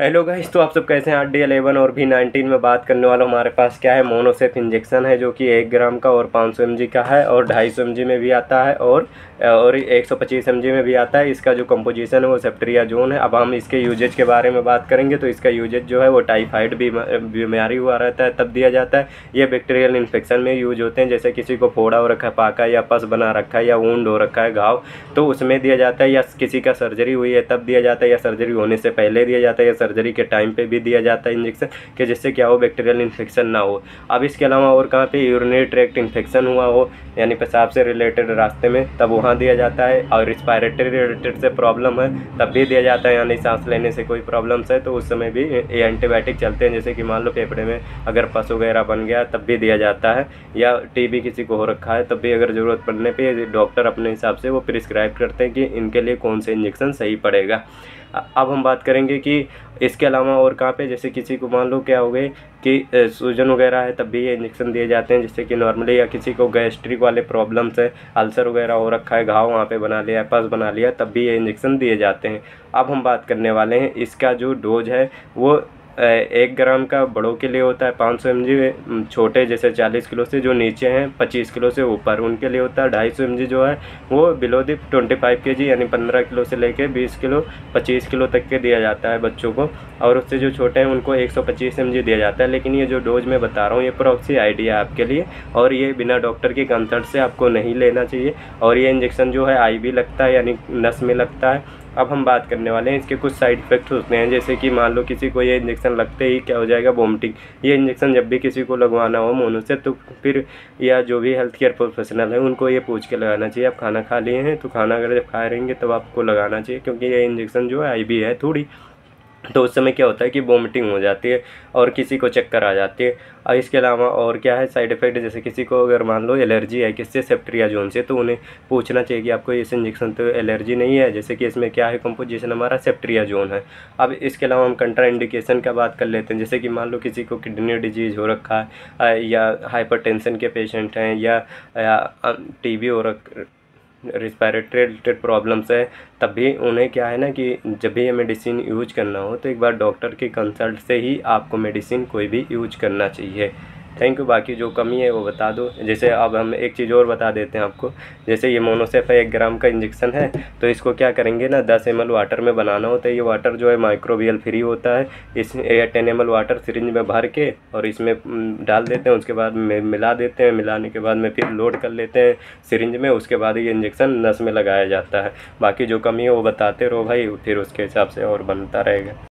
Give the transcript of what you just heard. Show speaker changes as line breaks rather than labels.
Hello guys, तो आप सब कैसे हैं। RD11 और V19 में बात करने वाला हूँ। हमारे पास क्या है, मोनोसेफ इंजेक्शन है जो कि 1 ग्राम का और 500 mg का है और 250 mg में भी आता है और 125 mg में भी आता है। इसका जो कंपोजिशन है वो सेफ्ट्रियाजोन है। अब हम इसके यूजेज के बारे में बात करेंगे तो इसका यूजेज जो है वो टाइफाइड बीमारी हुआ रहता है तब दिया जाता है। ये बैक्टीरियल इन्फेक्शन में यूज होते हैं, जैसे किसी को फोड़ा हो रखा है, पाका या पस बना रखा है या वुंड हो रखा है, घाव, तो उसमें दिया जाता है। या किसी का सर्जरी हुई है तब दिया जाता है, या सर्जरी होने से पहले दिया जाता है, या सर्जरी के टाइम पे भी दिया जाता है इंजेक्शन, कि जिससे क्या हो, बैक्टीरियल इन्फेक्शन ना हो। अब इसके अलावा और कहाँ पे यूरिनरी ट्रैक्ट इन्फेक्शन हुआ हो, यानी पेशाब से रिलेटेड रास्ते में, तब वहाँ दिया जाता है। और रिस्पायरेटरी रिलेटेड से प्रॉब्लम है तब भी दिया जाता है, यानी सांस लेने से कोई प्रॉब्लम्स है तो उस समय भी ये एंटीबायोटिक चलते हैं। जैसे कि मान लो फेफड़े में अगर पस वगैरह बन गया तब भी दिया जाता है, या टीबी किसी को हो रखा है तब भी अगर ज़रूरत पड़ने पे डॉक्टर अपने हिसाब से वो प्रिस्क्राइब करते हैं कि इनके लिए कौन से इंजेक्शन सही पड़ेगा। अब हम बात करेंगे कि इसके अलावा और कहाँ पे, जैसे किसी को मान लो क्या हो गए कि सूजन वगैरह है तब भी ये इंजेक्शन दिए जाते हैं। जैसे कि नॉर्मली, या किसी को गैस्ट्रिक वाले प्रॉब्लम्स है, अल्सर वगैरह हो रखा है, घाव वहाँ पे बना लिया है, पस बना लिया, तब भी ये इंजेक्शन दिए जाते हैं। अब हम बात करने वाले हैं इसका जो डोज है वो 1 ग्राम का बड़ों के लिए होता है 500 mg, छोटे जैसे 40 किलो से जो नीचे हैं 25 किलो से ऊपर उनके लिए होता है 250 mg, जो है वो बिलो दी 25 kg, यानी 15 किलो से लेके 20 किलो 25 किलो तक के दिया जाता है बच्चों को। और उससे जो छोटे हैं उनको 125 mg दिया जाता है। लेकिन ये जो डोज मैं बता रहा हूँ ये प्रॉक्सी आइडिया आपके लिए, और ये बिना डॉक्टर की कंसल्ट से आपको नहीं लेना चाहिए। और ये इंजेक्शन जो है IV लगता है, यानी नस में लगता है। अब हम बात करने वाले हैं इसके कुछ साइड इफ़ेक्ट्स होते हैं, जैसे कि मान लो किसी को ये इंजेक्शन लगते ही क्या हो जाएगा, वोमिटिंग। ये इंजेक्शन जब भी किसी को लगवाना हो मोनो से, तो फिर या जो भी हेल्थ केयर प्रोफेशनल है उनको ये पूछ के लगाना चाहिए। आप खाना खा लिए हैं तो खाना अगर जब खाए रहेंगे तब आपको लगाना चाहिए, क्योंकि ये इंजेक्शन जो है IV है थोड़ी, तो उस समय क्या होता है कि वोमिटिंग हो जाती है और किसी को चक्कर आ जाती है। और इसके अलावा और क्या है साइड इफ़ेक्ट, जैसे किसी को अगर मान लो एलर्जी है किससे, सेफ्ट्रियाजोन से, तो उन्हें पूछना चाहिए कि आपको इस इंजेक्शन तो एलर्जी नहीं है, जैसे कि इसमें क्या है, कंपोजिशन हमारा सेफ्ट्रियाजोन है। अब इसके अलावा हम कंट्राइंडिकेशन का बात कर लेते हैं, जैसे कि मान लो किसी को किडनी डिजीज़ हो रखा है, या हाइपरटेंशन के पेशेंट हैं, या TB हो रिस्पायरेटरी रिलेटेड प्रॉब्लम्स है, तब भी उन्हें क्या है ना कि जब भी ये मेडिसिन यूज करना हो तो एक बार डॉक्टर की कंसल्ट से ही आपको मेडिसिन कोई भी यूज करना चाहिए। Thank you. बाकी जो कमी है वो बता दो। जैसे अब हम एक चीज़ और बता देते हैं आपको, जैसे ये मोनोसेफ है 1 ग्राम का इंजेक्शन है, तो इसको क्या करेंगे ना, 10 ml वाटर में बनाना होता है। ये वाटर जो है माइक्रोबियल फ्री होता है। इस 10 ml वाटर सिरिंज में भर के और इसमें डाल देते हैं, उसके बाद मिला देते हैं, मिलाने के बाद में फिर लोड कर लेते हैं सिरिंज में, उसके बाद ये इंजेक्शन नस में लगाया जाता है। बाकी जो कमी है वो बताते रहो भाई, फिर उसके हिसाब से और बनता रहेगा।